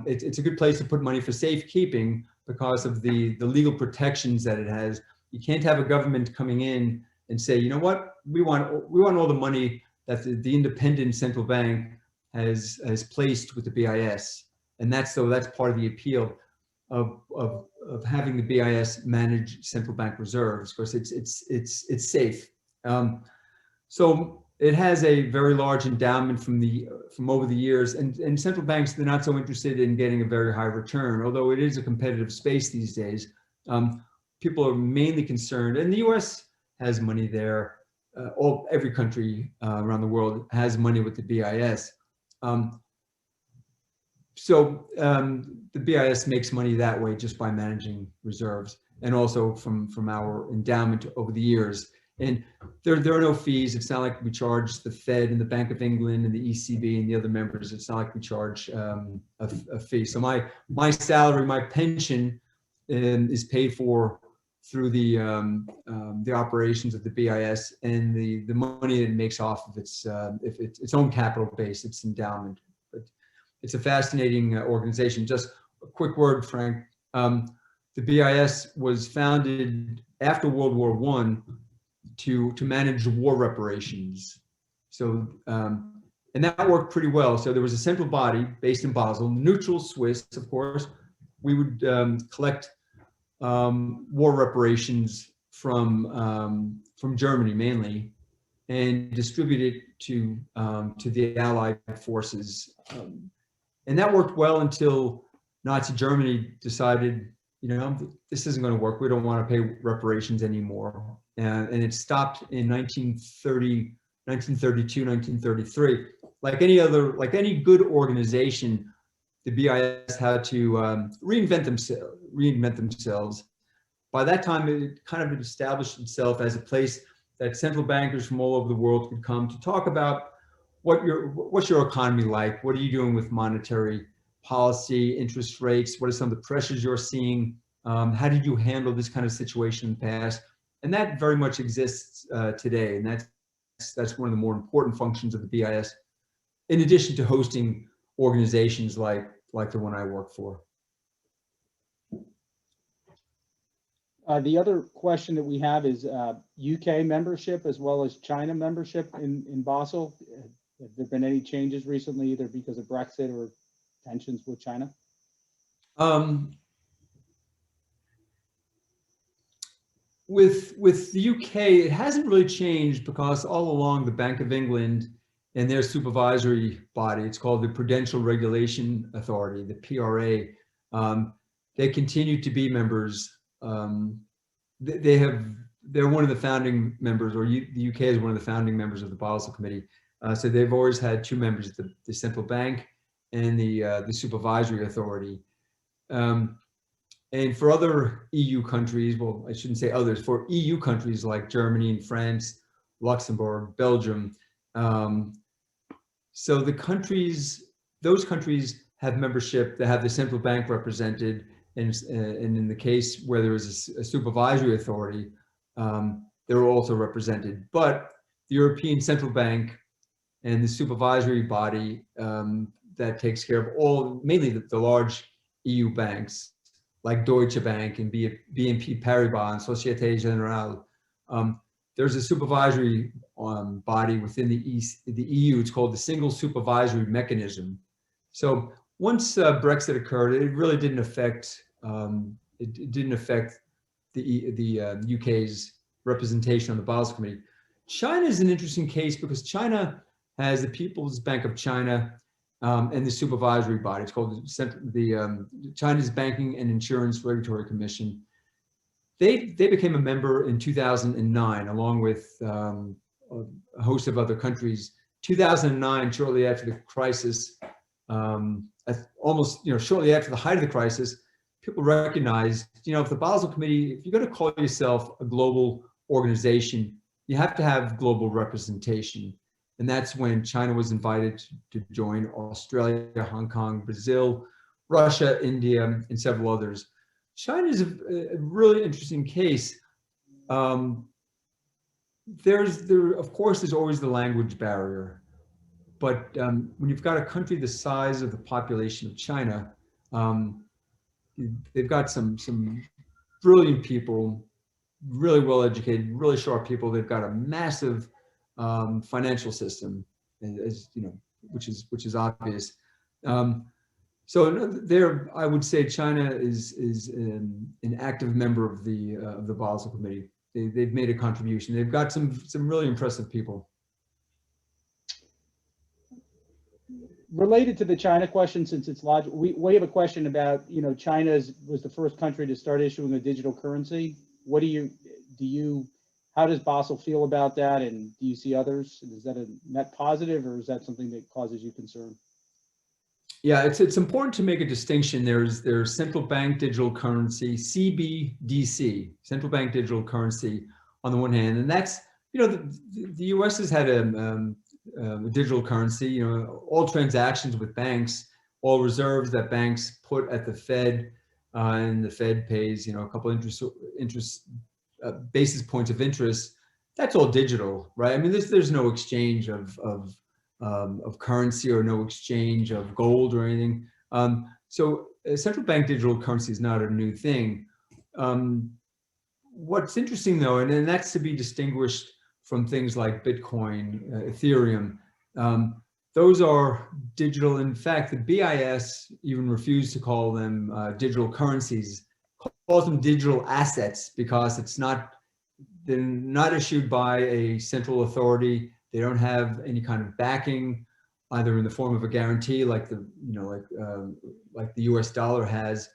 It's a good place to put money for safekeeping because of the legal protections that it has. You can't have a government coming in and say, you know what, we want all the money that the independent central bank has placed with the BIS, and that's part of the appeal of having the BIS manage central bank reserves. Of course, it's safe. So it has a very large endowment from over the years, and central banks, they're not so interested in getting a very high return, although it is a competitive space these days. People are mainly concerned, and the U.S. has money there. Every country around the world has money with the BIS. So the BIS makes money that way just by managing reserves, and also from our endowment over the years. And there are no fees. It's not like we charge the Fed and the Bank of England and the ECB and the other members. It's not like we charge a fee. So my salary, my pension is paid for through the operations of the BIS, and the money it makes off of its own capital base, its endowment. But it's a fascinating organization. Just a quick word, Frank. The BIS was founded after World War I to manage war reparations. So, and that worked pretty well. So there was a central body based in Basel, neutral Swiss, of course. We would collect war reparations from Germany mainly, and distribute it to the Allied forces. And that worked well until Nazi Germany decided, this isn't going to work. We don't want to pay reparations anymore. And it stopped in 1932, 1933. Like any good organization, the BIS had to reinvent themselves. By that time, it kind of established itself as a place that central bankers from all over the world could come to talk about what's your economy like? What are you doing with monetary policy, interest rates? What are some of the pressures you're seeing? How did you handle this kind of situation in the past? And that very much exists today. And that's one of the more important functions of the BIS, in addition to hosting organizations like the one I work for. The other question that we have is UK membership as well as China membership in Basel. Have there been any changes recently, either because of Brexit or tensions with China? With the UK, it hasn't really changed, because all along the Bank of England and their supervisory body, it's called the Prudential Regulation Authority, the PRA, they continue to be members. They're one of the founding members, or the UK is one of the founding members of the Basel Committee. So they've always had two members, the central bank and the supervisory authority. And for other EU countries, well, I shouldn't say others, for EU countries like Germany and France, Luxembourg, Belgium. So those countries have membership. They have the central bank represented, and in the case where there is a supervisory authority, they're also represented. But the European Central Bank and the supervisory body that takes care of mainly the large EU banks, like Deutsche Bank and BNP Paribas and Societe Generale. There's a supervisory body within the EU. It's called the Single Supervisory Mechanism. So once Brexit occurred, it really didn't affect the UK's representation on the Basel Committee. China is an interesting case because China has the People's Bank of China and the supervisory body. It's called the China's Banking and Insurance Regulatory Commission. They became a member in 2009, along with a host of other countries. 2009, shortly after the crisis, shortly after the height of the crisis, people recognized, if the Basel Committee, if you're going to call yourself a global organization, you have to have global representation. And that's when China was invited to join Australia, Hong Kong, Brazil, Russia, India, and several others. China is a really interesting case. Of course, there's always the language barrier. But when you've got a country the size of the population of China, they've got some brilliant people really well educated, really sharp people. They've got a massive financial system, as you know, which is obvious. So there, I would say China is an active member of the Basel Committee. They've made a contribution. They've got some really impressive people. Related to the China question, since it's logical, we have a question about, you know, China was the first country to start issuing a digital currency. What how does Basel feel about that? And do you see others? Is that a net positive, or is that something that causes you concern? Yeah, it's important to make a distinction. There's central bank digital currency, CBDC, central bank digital currency on the one hand, and that's, you know, the U.S. has had a digital currency. You know, all transactions with banks, all reserves that banks put at the Fed, and the Fed pays, you know, a couple interest basis points of interest. That's all digital, right? I mean, there's no exchange of currency, or no exchange of gold or anything. So central bank digital currency is not a new thing. What's interesting though, and that's to be distinguished from things like Bitcoin, Ethereum, those are digital. In fact, the BIS even refused to call them digital currencies, calls them digital assets, because they're not issued by a central authority. They don't have any kind of backing, either in the form of a guarantee, like the U.S. dollar has.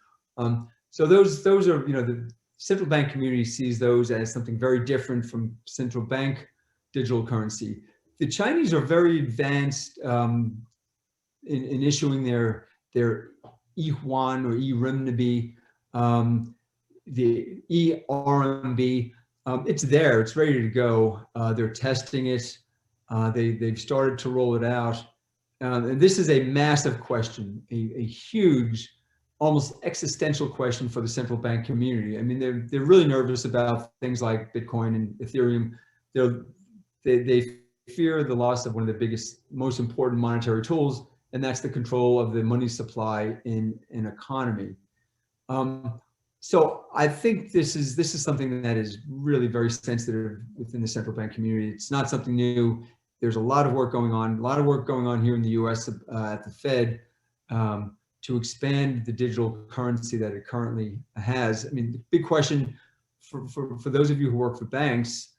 So those are, you know, the central bank community sees those as something very different from central bank digital currency. The Chinese are very advanced in issuing their e-yuan or e-renminbi, the e-RMB. It's there, it's ready to go. They're testing it. They've started to roll it out. And this is a massive question, a huge, almost existential question for the central bank community. I mean, they're really nervous about things like Bitcoin and Ethereum. They fear the loss of one of the biggest, most important monetary tools, and that's the control of the money supply in an economy. So I think this is something that is really very sensitive within the central bank community. It's not something new. There's a lot of work going on, here in the U.S. At the Fed to expand the digital currency that it currently has. I mean, the big question for those of you who work for banks,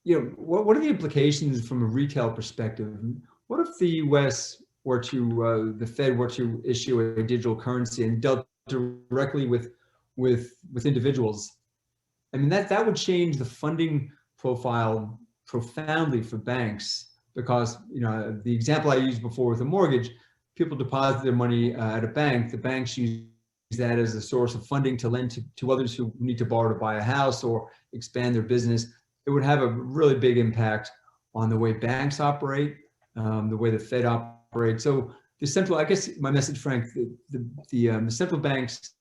you know, what are the implications from a retail perspective? What if the U.S. were to, the Fed were to issue a digital currency and dealt directly with individuals? I mean, that would change the funding profile profoundly for banks, because, you know, the example I used before with a mortgage, people deposit their money at a bank. The banks use that as a source of funding to lend to others who need to borrow to buy a house or expand their business. It would have a really big impact on the way banks operate, the way the Fed operates. So the central, I guess my message, Frank, the central banks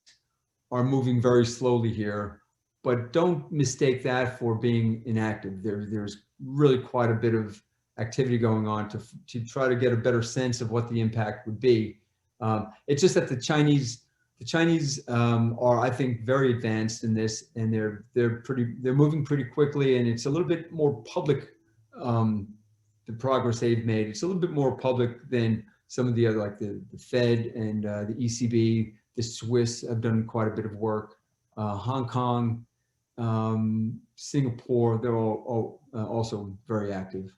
are moving very slowly here, but don't mistake that for being inactive. There's really quite a bit of activity going on to try to get a better sense of what the impact would be. It's just that the Chinese are, I think, very advanced in this, and they're moving pretty quickly, and it's a little bit more public. The progress they've made, it's a little bit more public than some of the other, like the Fed and the ECB. The Swiss have done quite a bit of work. Hong Kong, Singapore, they're all also very active.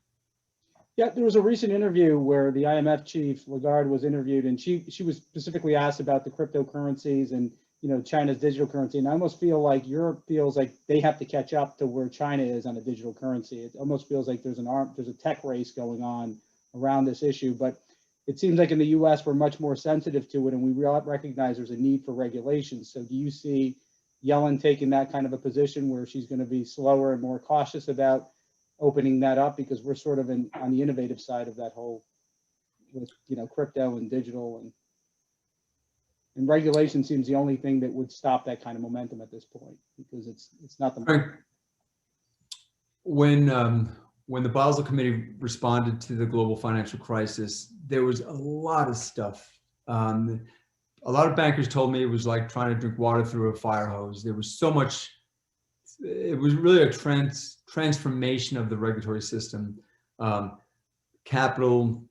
Yeah, there was a recent interview where the IMF chief Lagarde was interviewed, and she was specifically asked about the cryptocurrencies and, you know, China's digital currency. And I almost feel like Europe feels like they have to catch up to where China is on a digital currency. It almost feels like there's a tech race going on around this issue. But it seems like in the U.S. we're much more sensitive to it, and we recognize there's a need for regulations. So do you see Yellen taking that kind of a position where she's going to be slower and more cautious about opening that up, because we're sort of on the innovative side of that whole, with, you know, crypto and digital, and regulation seems the only thing that would stop that kind of momentum at this point, because it's not the Frank, when the Basel Committee responded to the global financial crisis, there was a lot of stuff. A lot of bankers told me it was like trying to drink water through a fire hose. There was so much it was really a transformation of the regulatory system, capital,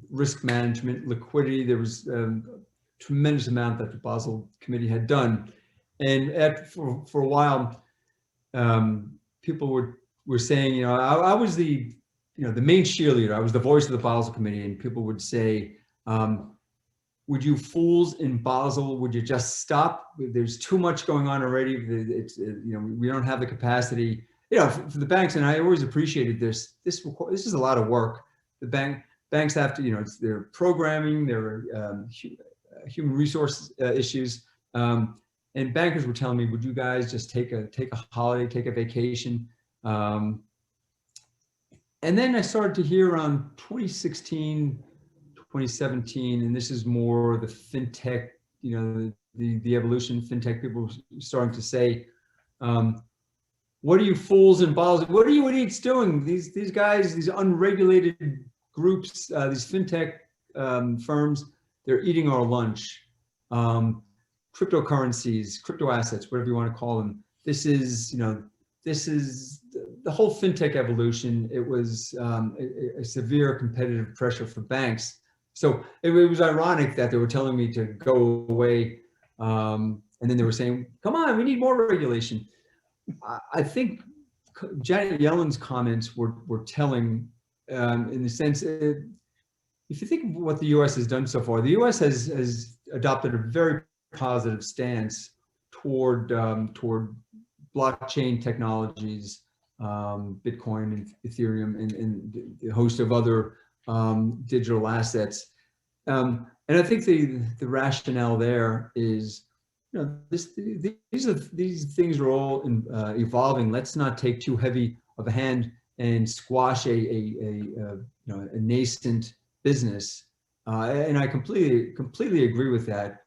risk management, liquidity. There was a tremendous amount that the Basel Committee had done, and for a while, people were saying, you know, I was the main cheerleader. I was the voice of the Basel Committee, and people would say, would you fools in Basel, would you just stop? There's too much going on already. It's, we don't have the capacity, for the banks. And I always appreciated this. This is a lot of work. The banks have to, it's their programming, their human resource issues. And bankers were telling me, would you guys just take a holiday, take a vacation? And then I started to hear around 2016, 2017, and this is more the fintech, the evolution of fintech. People starting to say, what are you fools in Basel? What are you idiots doing? These guys, these unregulated groups, these fintech firms, they're eating our lunch. Cryptocurrencies, crypto assets, whatever you want to call them. This is the whole fintech evolution. It was a severe competitive pressure for banks. So it was ironic that they were telling me to go away, and then they were saying, "Come on, we need more regulation." I think Janet Yellen's comments were telling, in the sense, if you think of what the U.S. has done so far, the U.S. has adopted a very positive stance toward blockchain technologies, Bitcoin and Ethereum, and a host of other digital assets. And I think the rationale there is, these things are all evolving. Let's not take too heavy of a hand and squash a nascent business. And I completely agree with that.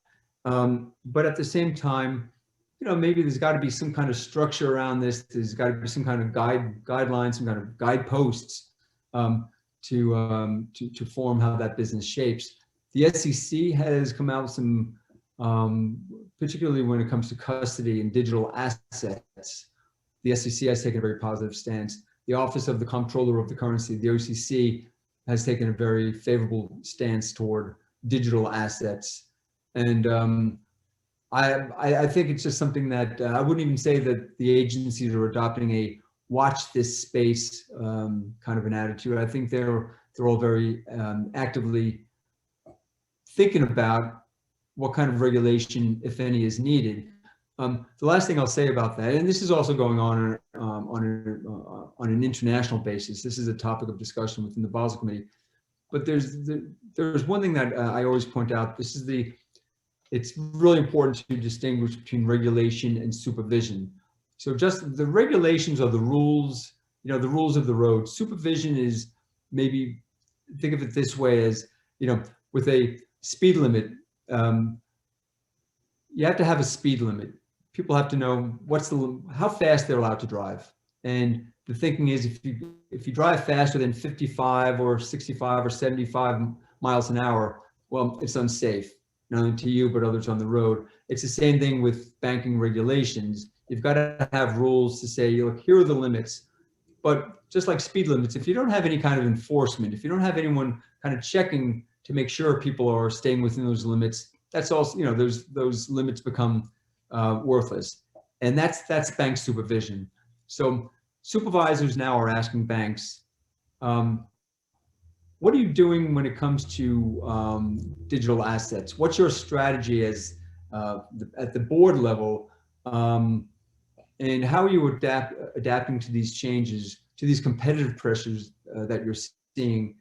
But at the same time, maybe there's got to be some kind of structure around this. There's got to be some kind of guidelines, some kind of guideposts to form how that business shapes. The SEC has come out with some, particularly when it comes to custody and digital assets. The SEC has taken a very positive stance. The Office of the Comptroller of the Currency, the OCC, has taken a very favorable stance toward digital assets. And I think it's just something that I wouldn't even say that the agencies are adopting a watch this space kind of an attitude. I think they're all very actively thinking about what kind of regulation, if any, is needed. The last thing I'll say about that, and this is also going on an international basis. This is a topic of discussion within the Basel Committee. But there's one thing that I always point out. It's really important to distinguish between regulation and supervision. So just the regulations are the rules, the rules of the road. Supervision is, maybe think of it this way, as, with a speed limit, you have to have a speed limit. People have to know how fast they're allowed to drive. And the thinking is, if you drive faster than 55 or 65 or 75 miles an hour, well, it's unsafe, not only to you, but others on the road. It's the same thing with banking regulations. You've got to have rules to say, look, here are the limits. But just like speed limits, if you don't have any kind of enforcement, if you don't have anyone kind of checking to make sure people are staying within those limits, that's also, those limits become worthless. And that's bank supervision. So supervisors now are asking banks, what are you doing when it comes to digital assets? What's your strategy as at the board level? And how are you adapting to these changes, to these competitive pressures that you're seeing?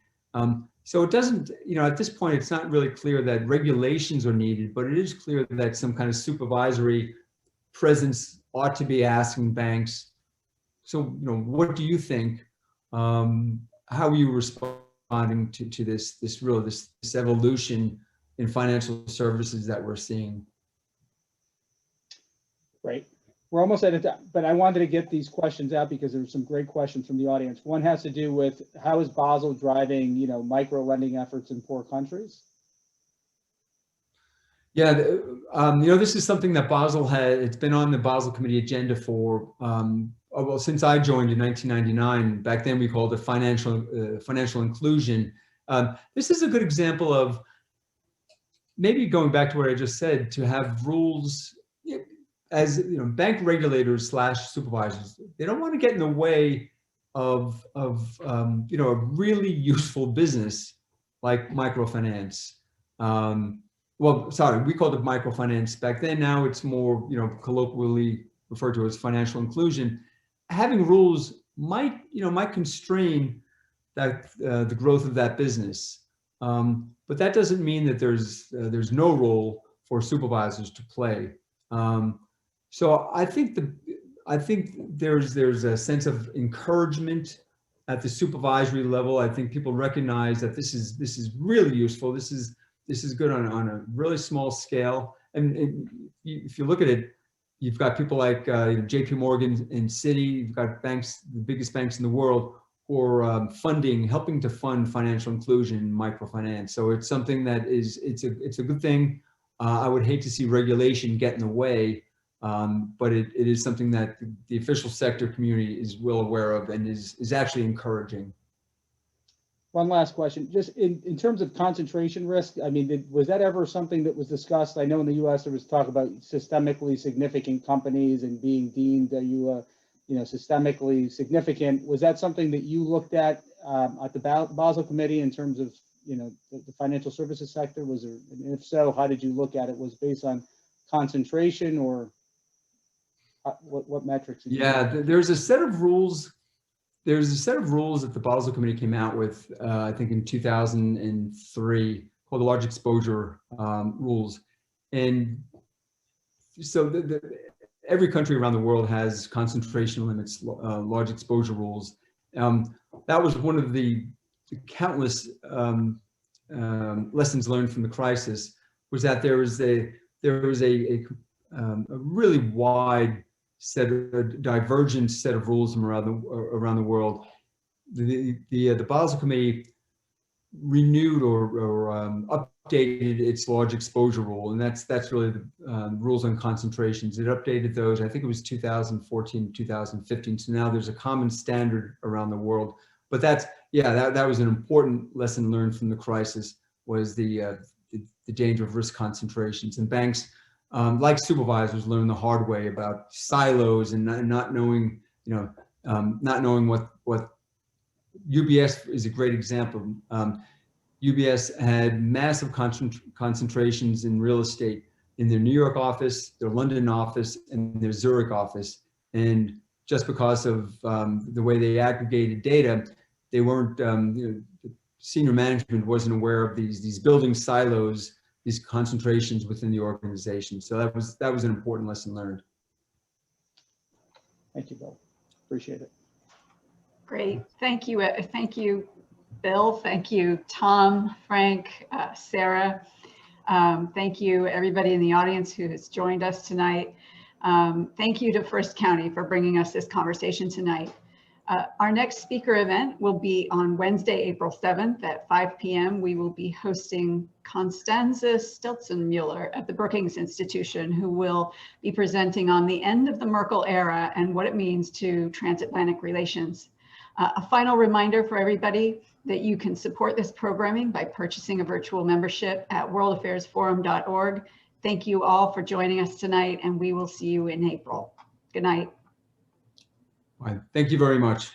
So it doesn't, at this point, it's not really clear that regulations are needed, but it is clear that some kind of supervisory presence ought to be asking banks. So, what do you think? How are you responding to this evolution in financial services that we're seeing? Right. We're almost at it, but I wanted to get these questions out because there's some great questions from the audience. One has to do with how is Basel driving, micro lending efforts in poor countries? Yeah, this is something that Basel had, it's been on the Basel Committee agenda for, well, since I joined in 1999. Back then we called it financial inclusion. This is a good example of, maybe going back to what I just said, to have rules, as bank regulators / supervisors, they don't want to get in the way of a really useful business like microfinance. Well, sorry, we called it microfinance back then. Now it's more, colloquially referred to as financial inclusion. Having rules might constrain that the growth of that business. But that doesn't mean that there's no role for supervisors to play. So I think there's a sense of encouragement at the supervisory level. I think people recognize that this is really useful. This is good on a really small scale. And if you look at it, you've got people like JP Morgan and Citi. You've got banks, the biggest banks in the world, who are helping to fund financial inclusion and microfinance. So it's something that it's a good thing. I would hate to see regulation get in the way, but it is something that the official sector community is well aware of and is actually encouraging. One last question, just in terms of concentration risk, I mean, was that ever something that was discussed? I know in the US there was talk about systemically significant companies and being deemed, systemically significant. Was that something that you looked at the Basel Committee in terms of, the financial services sector? Was there, and if so, how did you look at it? Was it based on concentration, or what metrics? Yeah, there's a set of rules. There's a set of rules that the Basel Committee came out with, I think in 2003, called the large exposure rules. And so every country around the world has concentration limits, large exposure rules. That was one of the countless lessons learned from the crisis, was that there was a really wide divergent set of rules from around the world. The Basel Committee renewed or updated its large exposure rule, and that's really the rules on concentrations. It updated those, I think it was 2014, 2015. So now there's a common standard around the world. But that was an important lesson learned from the crisis, was the danger of risk concentrations. And banks, like supervisors, learn the hard way about silos and not knowing, not knowing what UBS is a great example. UBS had massive concentrations in real estate in their New York office, their London office, and their Zurich office. And just because of the way they aggregated data, they weren't, the senior management wasn't aware of these building silos, these concentrations within the organization. So that was an important lesson learned. Thank you, Bill. Appreciate it. Great. Thank you. Thank you, Bill. Thank you, Tom, Frank, Sarah. Thank you, everybody in the audience who has joined us tonight. Thank you to First County for bringing us this conversation tonight. Our next speaker event will be on Wednesday, April 7th at 5 p.m. We will be hosting Constanze Stelzenmuller at the Brookings Institution, who will be presenting on the end of the Merkel era and what it means to transatlantic relations. A final reminder for everybody that you can support this programming by purchasing a virtual membership at worldaffairsforum.org. Thank you all for joining us tonight, and we will see you in April. Good night. Thank you very much.